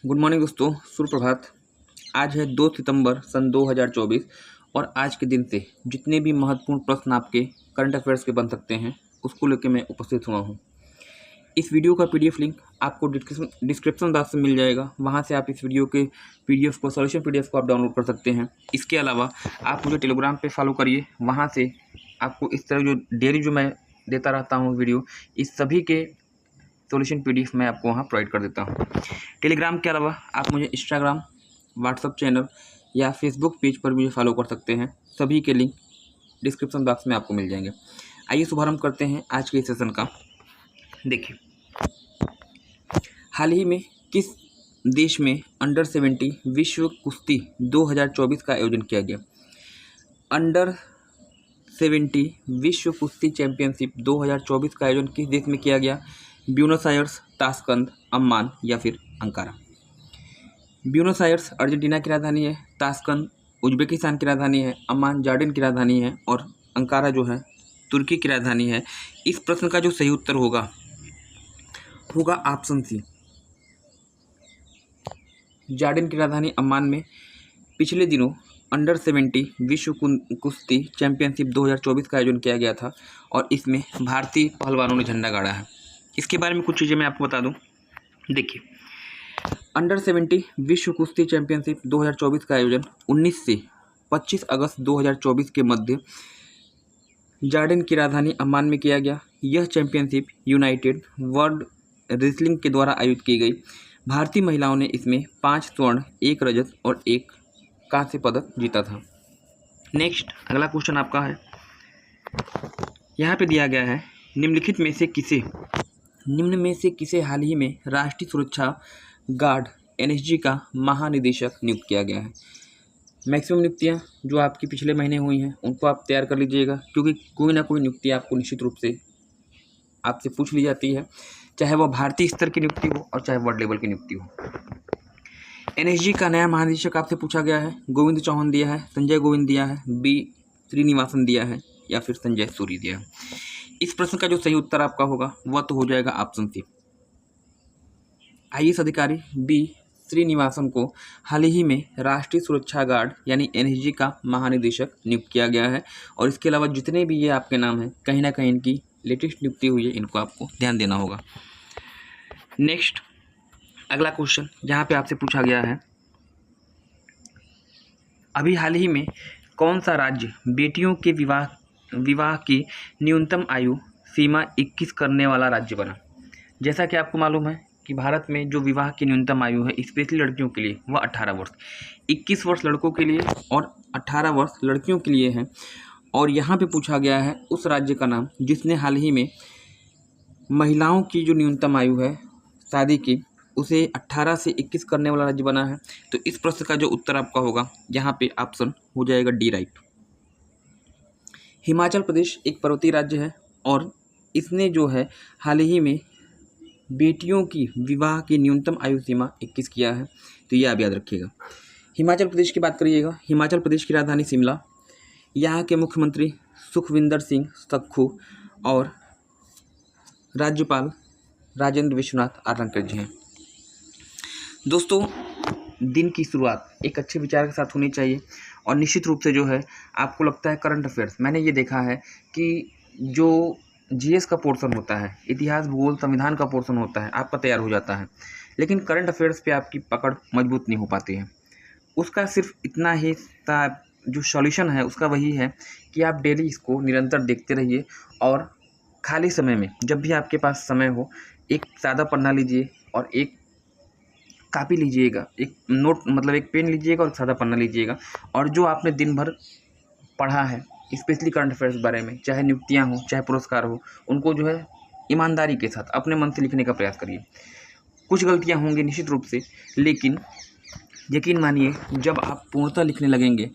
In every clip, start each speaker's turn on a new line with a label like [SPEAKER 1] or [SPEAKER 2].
[SPEAKER 1] Good morning दोस्तों, सुप्रभात। आज है 2 सितंबर सन 2024 और आज के दिन से जितने भी महत्वपूर्ण प्रश्न आपके करंट अफेयर्स के बन सकते हैं उसको लेकर मैं उपस्थित हुआ हूँ। इस वीडियो का पीडीएफ लिंक आपको डिस्क्रिप्शन बॉक्स में मिल जाएगा। वहाँ से आप इस वीडियो के पीडीएफ को सॉल्यूशन पीडीएफ को आप डाउनलोड कर सकते हैं। इसके अलावा आप मुझे टेलीग्राम पे फॉलो करिए। वहाँ से आपको इस तरह जो डेली जो मैं देता रहता हूँ वीडियो, इस सभी के सॉल्यूशन पीडीएफ मैं आपको वहाँ प्रोवाइड कर देता हूँ। टेलीग्राम के अलावा आप मुझे इंस्टाग्राम, व्हाट्सएप चैनल या फेसबुक पेज पर मुझे फॉलो कर सकते हैं। सभी के लिंक डिस्क्रिप्शन बॉक्स में आपको मिल जाएंगे। आइए शुभारंभ करते हैं आज के इस सेशन का। देखिए, हाल ही में किस देश में अंडर 70 विश्व कुश्ती 2024 का आयोजन किया गया? अंडर 70 विश्व कुश्ती चैंपियनशिप 2024 का आयोजन किस देश में किया गया? ब्यूनस आयर्स, ताशकंद, अम्मान या फिर अंकारा। ब्यूनस आयर्स अर्जेंटीना की राजधानी है, ताशकंद उज्बेकिस्तान की राजधानी है, अम्मान जॉर्डन की राजधानी है और अंकारा जो है तुर्की की राजधानी है। इस प्रश्न का जो सही उत्तर होगा ऑप्शन सी, जॉर्डन की राजधानी अम्मान में पिछले दिनों अंडर 70 विश्व कुश्ती चैंपियनशिप 2024 का आयोजन किया गया था और इसमें भारतीय पहलवानों ने झंडा गाड़ा है। इसके बारे में कुछ चीज़ें मैं आपको बता दूं। देखिए, अंडर 70 विश्व कुश्ती चैंपियनशिप 2024 का आयोजन 19 से 25 अगस्त 2024 के मध्य जॉर्डन की राजधानी अम्मान में किया गया। यह चैंपियनशिप यूनाइटेड वर्ल्ड रेसलिंग के द्वारा आयोजित की गई। भारतीय महिलाओं ने इसमें 5 स्वर्ण, 1 रजत और 1 कांस्य पदक जीता था। नेक्स्ट अगला क्वेश्चन आपका है, यहाँ पे दिया गया है, निम्न में से किसे हाल ही में राष्ट्रीय सुरक्षा गार्ड एनएसजी का महानिदेशक नियुक्त किया गया है? मैक्सिमम नियुक्तियाँ जो आपकी पिछले महीने हुई हैं उनको आप तैयार कर लीजिएगा, क्योंकि कोई ना कोई नियुक्ति आपको निश्चित रूप से आपसे पूछ ली जाती है, चाहे वह भारतीय स्तर की नियुक्ति हो और चाहे वर्ल्ड लेवल की नियुक्ति हो। एनएसजी का नया महानिदेशक आपसे पूछा गया है। गोविंद चौहान दिया है, संजय गोविंद दिया है, बी श्रीनिवासन दिया है या फिर संजय सूरी दिया है। इस प्रश्न का जो सही उत्तर आपका होगा वह तो हो जाएगा ऑप्शन सी। आईएएस अधिकारी बी श्रीनिवासन को हाल ही में राष्ट्रीय सुरक्षा गार्ड यानी एनएसजी का महानिदेशक नियुक्त किया गया है और इसके अलावा जितने भी ये आपके नाम हैं कहीं ना कहीं इनकी लेटेस्ट नियुक्ति हुई है, इनको आपको ध्यान देना होगा। नेक्स्ट अगला क्वेश्चन यहाँ पे आपसे पूछा गया है, अभी हाल ही में कौन सा राज्य बेटियों के विवाह की न्यूनतम आयु सीमा 21 करने वाला राज्य बना? जैसा कि आपको मालूम है कि भारत में जो विवाह की न्यूनतम आयु है स्पेशली लड़कियों के लिए वह 18 वर्ष, 21 वर्ष लड़कों के लिए और 18 वर्ष लड़कियों के लिए है। और यहाँ पे पूछा गया है उस राज्य का नाम जिसने हाल ही में महिलाओं की जो न्यूनतम आयु है शादी की उसे 18 से 21 करने वाला राज्य बना है। तो इस प्रश्न का जो उत्तर आपका होगा यहाँ पे ऑप्शन हो जाएगा डी, राइट। हिमाचल प्रदेश एक पर्वतीय राज्य है और इसने जो है हाल ही में बेटियों की विवाह की न्यूनतम आयु सीमा 21 किया है, तो ये आप याद रखिएगा। हिमाचल प्रदेश की बात करिएगा, हिमाचल प्रदेश की राजधानी शिमला, यहाँ के मुख्यमंत्री सुखविंदर सिंह सुक्खू और राज्यपाल राजेंद्र विश्वनाथ आर्लेकर जी हैं। दोस्तों, दिन की शुरुआत एक अच्छे विचार के साथ होनी चाहिए और निश्चित रूप से जो है आपको लगता है करंट अफेयर्स, मैंने ये देखा है कि जो जीएस का पोर्शन होता है, इतिहास, भूगोल, संविधान का पोर्शन होता है, आपका तैयार हो जाता है, लेकिन करंट अफेयर्स पे आपकी पकड़ मजबूत नहीं हो पाती है। उसका सिर्फ इतना ही जो सॉल्यूशन है उसका वही है कि आप डेली इसको निरंतर देखते रहिए और खाली समय में जब भी आपके पास समय हो एक सादा पन्ना लीजिए और एक कापी लीजिएगा, एक नोट मतलब एक पेन लीजिएगा और सादा पन्ना लीजिएगा और जो आपने दिन भर पढ़ा है स्पेशली करंट अफेयर्स बारे में, चाहे नियुक्तियां हो चाहे पुरस्कार हो, उनको जो है ईमानदारी के साथ अपने मन से लिखने का प्रयास करिए। कुछ गलतियां होंगी निश्चित रूप से, लेकिन यकीन मानिए जब आप पूर्णतः लिखने लगेंगे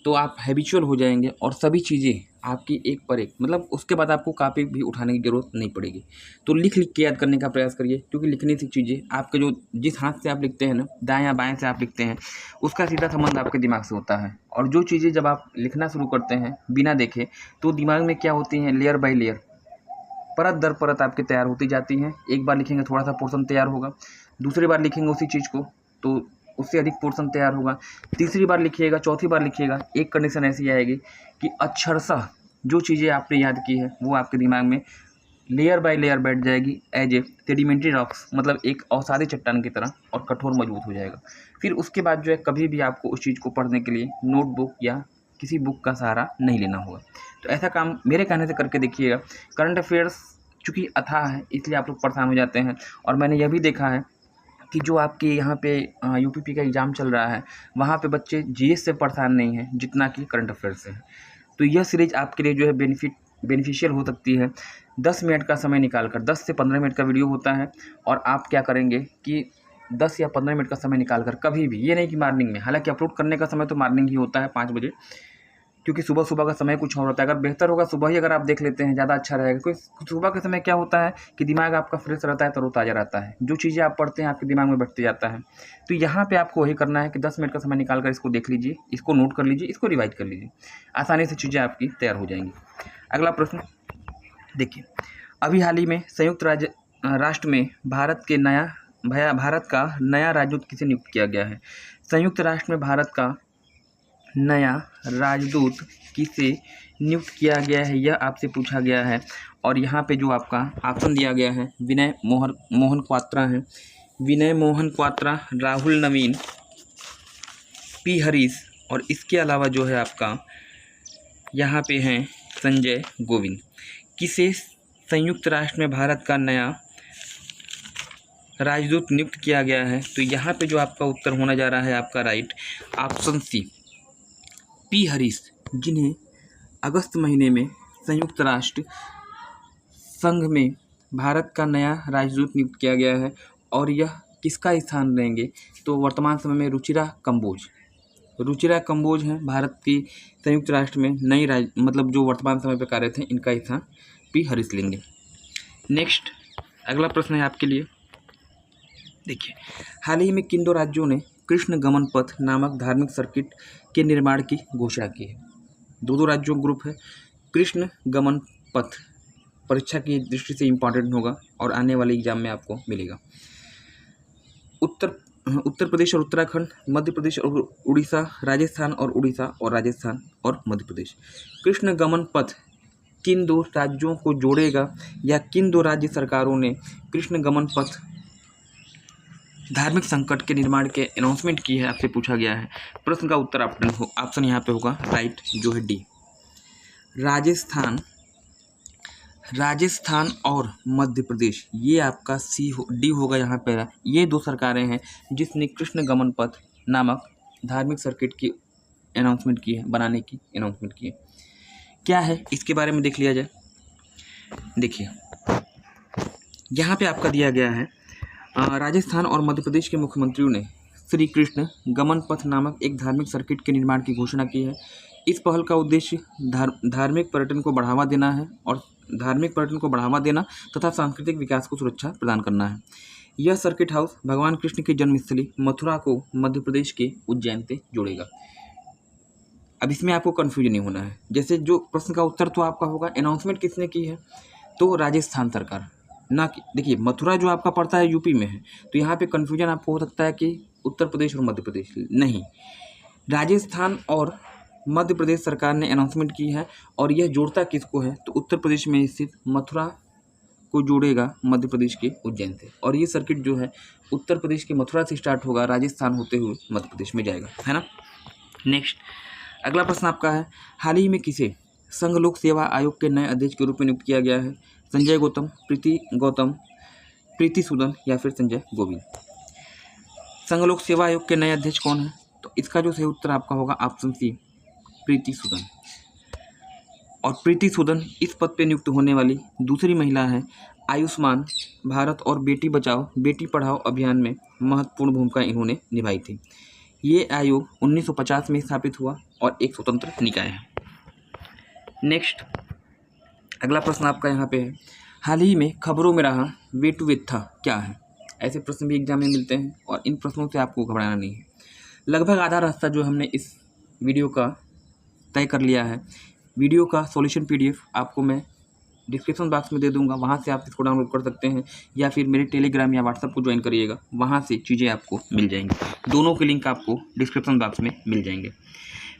[SPEAKER 1] तो आप हैबिचुअल हो जाएंगे और सभी चीज़ें आपकी एक पर एक, मतलब उसके बाद आपको कापी भी उठाने की ज़रूरत नहीं पड़ेगी। तो लिख के याद करने का प्रयास करिए, क्योंकि लिखने से चीज़ें आपके जो जिस हाथ से आप लिखते हैं ना, दाएं या बाएं से आप लिखते हैं, उसका सीधा संबंध आपके दिमाग से होता है। और जो चीज़ें जब आप लिखना शुरू करते हैं बिना देखे तो दिमाग में क्या होती हैं, लेयर बाई लेयर, परत दर परत आपके तैयार होती जाती हैं। एक बार लिखेंगे थोड़ा सा पोर्शन तैयार होगा, दूसरी बार लिखेंगे उसी चीज़ को तो उससे अधिक पोर्शन तैयार होगा। तीसरी बार लिखिएगा, चौथी बार लिखिएगा, एक कंडीशन ऐसी आएगी कि अक्षरशः जो चीज़ें आपने याद की है वो आपके दिमाग में लेयर बाय लेयर बैठ जाएगी एज ए सेडिमेंट्री रॉक्स, मतलब एक अवसादी चट्टान की तरह, और कठोर मजबूत हो जाएगा। फिर उसके बाद जो है कभी भी आपको उस चीज़ को पढ़ने के लिए नोटबुक या किसी बुक का सहारा नहीं लेना होगा। तो ऐसा काम मेरे कहने से करके देखिएगा। करंट अफेयर्स चूँकि अथाह है इसलिए आप लोग परेशान हो जाते हैं, और मैंने यह भी देखा है कि जो आपके यहाँ पे यूपीपी का एग्ज़ाम चल रहा है वहाँ पे बच्चे जीएस से परेशान नहीं हैं जितना कि करंट अफेयर्स से है। तो यह सीरीज़ आपके लिए जो है बेनिफिशियल हो सकती है। 10 मिनट का समय निकाल कर, 10 से 15 मिनट का वीडियो होता है, और आप क्या करेंगे कि 10 या 15 मिनट का समय निकाल कर कभी भी, ये नहीं कि मॉर्निंग में, हालांकि अपलोड करने का समय तो मॉर्निंग ही होता है 5 बजे, क्योंकि सुबह सुबह का समय कुछ और होता है। अगर बेहतर होगा सुबह ही अगर आप देख लेते हैं ज़्यादा अच्छा रहेगा, क्योंकि सुबह के समय क्या होता है कि दिमाग आपका फ्रेश रहता है, तरोताज़ा रहता है, जो चीज़ें आप पढ़ते हैं आपके दिमाग में बैठते जाता है। तो यहाँ पे आपको वही करना है कि 10 मिनट का समय निकाल कर इसको देख लीजिए, इसको नोट कर लीजिए, इसको रिवाइज कर लीजिए, आसानी से चीज़ें आपकी तैयार हो जाएंगी। अगला प्रश्न देखिए, अभी हाल ही में संयुक्त राष्ट्र में भारत का नया राजदूत किसे नियुक्त किया गया है? संयुक्त राष्ट्र में भारत का नया राजदूत किसे नियुक्त किया गया है, यह आपसे पूछा गया है। और यहाँ पे जो आपका ऑप्शन दिया गया है विनय मोहन क्वात्रा है, विनय मोहन क्वात्रा, राहुल नवीन, पी हरीश, और इसके अलावा जो है आपका यहाँ पे हैं संजय गोविंद। किसे संयुक्त राष्ट्र में भारत का नया राजदूत नियुक्त किया गया है? तो यहाँ पे जो आपका उत्तर होने जा रहा है आपका right option C, P Harish, जिन्हें अगस्त महीने में संयुक्त राष्ट्र संघ में भारत का नया राजदूत नियुक्त किया गया है। और यह किसका स्थान लेंगे? तो वर्तमान समय में रुचिरा कंबोज हैं भारत की संयुक्त राष्ट्र में नई मतलब जो वर्तमान समय पर कार्यरत हैं, इनका स्थान पी हरीश लेंगे। नेक्स्ट अगला प्रश्न है आपके लिए, देखिए, हाल ही में किन 2 राज्यों ने कृष्ण गमन पथ नामक धार्मिक सर्किट के निर्माण की घोषणा की है? 2 राज्यों ग्रुप है। कृष्ण गमन पथ परीक्षा की दृष्टि से इम्पॉर्टेंट होगा और आने वाले एग्जाम में आपको मिलेगा। उत्तर प्रदेश और उत्तराखंड, मध्य प्रदेश और उड़ीसा, राजस्थान और उड़ीसा, और राजस्थान और मध्य प्रदेश। कृष्ण गमन पथ किन 2 राज्यों को जोड़ेगा, या किन 2 राज्य सरकारों ने कृष्ण गमन पथ धार्मिक संकट के निर्माण के अनाउंसमेंट की है, आपसे पूछा गया है। प्रश्न का उत्तर ऑप्शन यहाँ पे होगा राइट, जो है डी, राजस्थान और मध्य प्रदेश। ये आपका डी होगा यहाँ पे। ये 2 सरकारें हैं जिसने कृष्ण गमन पथ नामक धार्मिक सर्किट की अनाउंसमेंट की है, बनाने की अनाउंसमेंट की है। क्या है इसके बारे में देख लिया जाए। देखिए, यहाँ पे आपका दिया गया है राजस्थान और मध्य प्रदेश के मुख्यमंत्रियों ने श्री कृष्ण गमन पथ नामक एक धार्मिक सर्किट के निर्माण की घोषणा की है। इस पहल का उद्देश्य धार्मिक पर्यटन को बढ़ावा देना है, और धार्मिक पर्यटन को बढ़ावा देना तथा सांस्कृतिक विकास को सुरक्षा प्रदान करना है। यह सर्किट हाउस भगवान कृष्ण की जन्मस्थली मथुरा को मध्य प्रदेश के उज्जैन से जोड़ेगा। अब इसमें आपको कन्फ्यूजन नहीं होना है। जैसे जो प्रश्न का उत्तर तो आपका होगा अनाउंसमेंट किसने की है, तो राजस्थान सरकार, ना कि देखिए मथुरा जो आपका पड़ता है यूपी में है, तो यहाँ पे कन्फ्यूजन आपको हो सकता है कि उत्तर प्रदेश और मध्य प्रदेश, नहीं, राजस्थान और मध्य प्रदेश सरकार ने अनाउंसमेंट की है। और यह जोड़ता किसको है, तो उत्तर प्रदेश में स्थित मथुरा को जोड़ेगा मध्य प्रदेश के उज्जैन से। और ये सर्किट जो है उत्तर प्रदेश के मथुरा से स्टार्ट होगा, राजस्थान होते हुए मध्य प्रदेश में जाएगा, है ना। नेक्स्ट अगला प्रश्न आपका है, हाल ही में किसे संघ लोक सेवा आयोग के नए अध्यक्ष के रूप में नियुक्त किया गया है? संजय गौतम, प्रीति सूदन, या फिर संजय गोविंद। संघ लोक सेवा आयोग के नए अध्यक्ष कौन है? तो इसका जो सही उत्तर आपका होगा ऑप्शन सी, प्रीति सूदन। और प्रीति सूदन इस पद पर नियुक्त होने वाली दूसरी महिला है। आयुष्मान भारत और बेटी बचाओ बेटी पढ़ाओ अभियान में महत्वपूर्ण भूमिका इन्होंने निभाई थी। ये आयोग 1950 में स्थापित हुआ और एक स्वतंत्र निकाय है। नेक्स्ट अगला प्रश्न आपका यहाँ पे है, हाल ही में खबरों में रहा वे टू विथा क्या है? ऐसे प्रश्न भी एग्जाम में मिलते हैं और इन प्रश्नों से आपको घबराना नहीं है। लगभग आधा रास्ता जो हमने इस वीडियो का तय कर लिया है। वीडियो का सॉल्यूशन PDF आपको मैं डिस्क्रिप्शन बॉक्स में दे दूंगा, वहाँ से आप इसको डाउनलोड कर सकते हैं, या फिर मेरे टेलीग्राम या व्हाट्सएप को ज्वाइन करिएगा, वहाँ से चीज़ें आपको मिल जाएंगी। दोनों के लिंक आपको डिस्क्रिप्शन बॉक्स में मिल जाएंगे।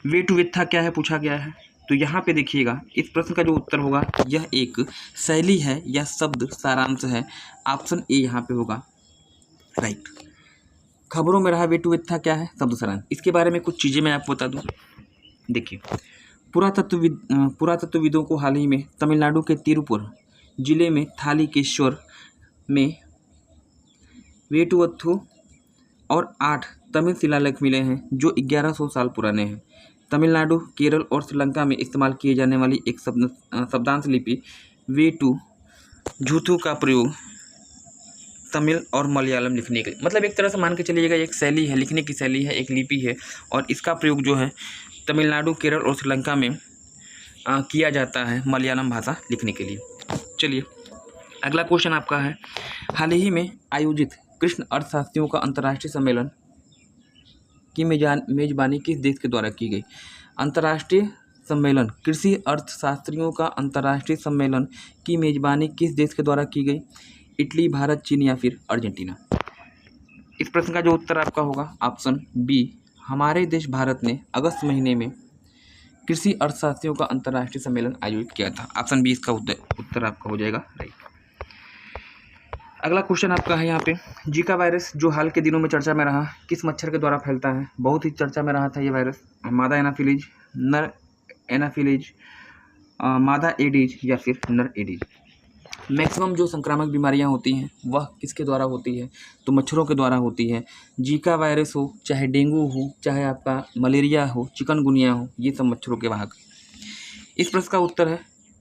[SPEAKER 1] वे टू विथा क्या है पूछा गया है, तो यहाँ पे देखिएगा इस प्रश्न का जो उत्तर होगा, यह एक शैली है या शब्द सारांश है। ऑप्शन ए यहाँ पे होगा राइट। खबरों में रहा वे टू विथा क्या है, शब्द सारांश। इसके बारे में कुछ चीज़ें मैं आपको बता दूँ। देखिए, पुरातत्वविदों को हाल ही में तमिलनाडु के तिरुपुर जिले में थालीकेश्वर में वेटुवत्थु और 8 तमिल शिलालेख मिले हैं जो 1100 साल पुराने हैं। तमिलनाडु, केरल और श्रीलंका में इस्तेमाल किए जाने वाली एक शब्दांश लिपि वेटू झूथू का प्रयोग तमिल और मलयालम लिखने के, मतलब एक तरह से मान के चलिएगा एक शैली है, लिखने की शैली है, एक लिपि है, और इसका प्रयोग जो है तमिलनाडु, केरल और श्रीलंका में किया जाता है मलयालम भाषा लिखने के लिए। चलिए अगला क्वेश्चन आपका है, हाल ही में आयोजित कृष्ण अर्थशास्त्रियों का अंतर्राष्ट्रीय सम्मेलन की मेजबानी किस देश के द्वारा की गई। अंतर्राष्ट्रीय सम्मेलन कृषि अर्थशास्त्रियों का अंतर्राष्ट्रीय सम्मेलन की मेजबानी किस देश के द्वारा की गई। इटली, भारत, चीन या फिर अर्जेंटीना। इस प्रश्न का जो उत्तर आपका होगा ऑप्शन बी, हमारे देश भारत ने अगस्त महीने में कृषि अर्थशास्त्रियों का अंतर्राष्ट्रीय सम्मेलन आयोजित किया था। ऑप्शन बी इसका उत्तर आपका हो जाएगा राइट। अगला क्वेश्चन आपका है यहाँ पे, जीका वायरस जो हाल के दिनों में चर्चा में रहा, किस मच्छर के द्वारा फैलता है। बहुत ही चर्चा में रहा था ये वायरस। मादा एनाफिलीज, नर एनाफिलीज, मादा एडीज या फिर नर एडीज। मैक्सिमम जो संक्रामक बीमारियां होती हैं वह किसके द्वारा होती है, तो मच्छरों के द्वारा होती है। जीका वायरस हो, चाहे डेंगू हो, चाहे आपका मलेरिया हो, चिकनगुनिया हो, ये सब मच्छरों के वाहक। इस प्रश्न का उत्तर है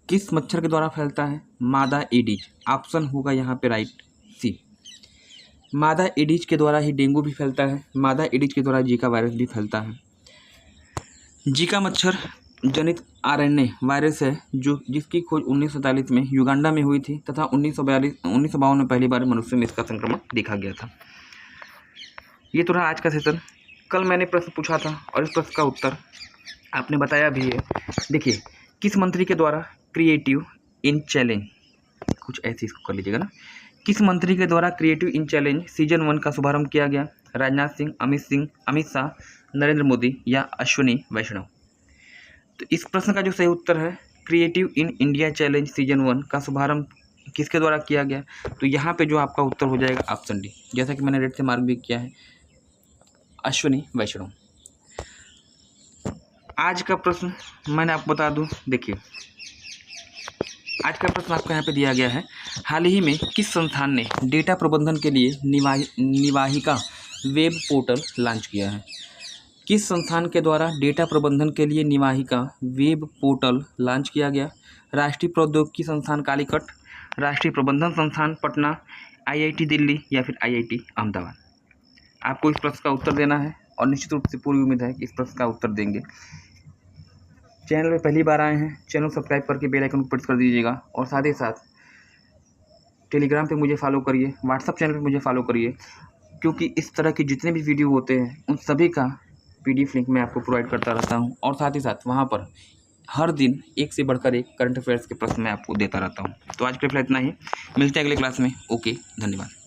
[SPEAKER 1] किस मच्छर के द्वारा फैलता है, मादा एडीज। ऑप्शन होगा यहाँ पे राइट सी, मादा एडीज के द्वारा ही डेंगू भी फैलता है, मादा एडीज के द्वारा जीका वायरस भी फैलता है। जीका मच्छर जनित आरएनए वायरस है जिसकी खोज 1947 में युगांडा में हुई थी तथा 1952 में पहली बार मनुष्य में इसका संक्रमण देखा गया था। ये तो रहा आज का सेशन। कल मैंने प्रश्न पूछा था और इस प्रश्न का उत्तर आपने बताया भी है। देखिए, किस मंत्री के द्वारा क्रिएटिव इन चैलेंज, कुछ ऐसे इसको कर लीजिएगा ना, किस मंत्री के द्वारा क्रिएटिव इन चैलेंज सीजन 1 का शुभारंभ किया गया। राजनाथ सिंह, अमित शाह, नरेंद्र मोदी या अश्विनी वैष्णव। तो इस प्रश्न का जो सही उत्तर है, creative in India challenge season 1 का शुभारंभ किसके द्वारा किया गया, तो यहाँ पे जो आपका उत्तर हो जाएगा ऑप्शन डी, जैसा कि मैंने रेड से मार्क भी किया है, अश्विनी वैष्णव। आज का प्रश्न मैंने आपको बता दूं। देखिए, आज का प्रश्न आपको यहाँ पे दिया गया है, हाल ही में किस संस्थान ने डेटा प्रबंधन के लिए निवाहिका वेब पोर्टल लॉन्च किया है। किस संस्थान के द्वारा डेटा प्रबंधन के लिए निवाहिका वेब पोर्टल लॉन्च किया गया। राष्ट्रीय प्रौद्योगिकी संस्थान कालीकट, राष्ट्रीय प्रबंधन संस्थान पटना, आईआईटी दिल्ली या फिर आईआईटी अहमदाबाद। आपको इस प्रश्न का उत्तर देना है और निश्चित रूप से पूरी उम्मीद है कि इस प्रश्न का उत्तर देंगे। चैनल में पहली बार आए हैं, चैनल सब्सक्राइब करके बेल आइकन को प्रेस कर दीजिएगा और साथ ही साथ टेलीग्राम पे मुझे फॉलो करिए, व्हाट्सएप चैनल पे मुझे फॉलो करिए, क्योंकि इस तरह के जितने भी वीडियो होते हैं उन सभी का PDF लिंक मैं आपको प्रोवाइड करता रहता हूं और साथ ही साथ वहां पर हर दिन एक से बढ़कर एक करंट अफेयर्स के प्रश्न मैं आपको देता रहता हूं। तो आज के लिए इतना ही, मिलते हैं अगले क्लास में। ओके, धन्यवाद।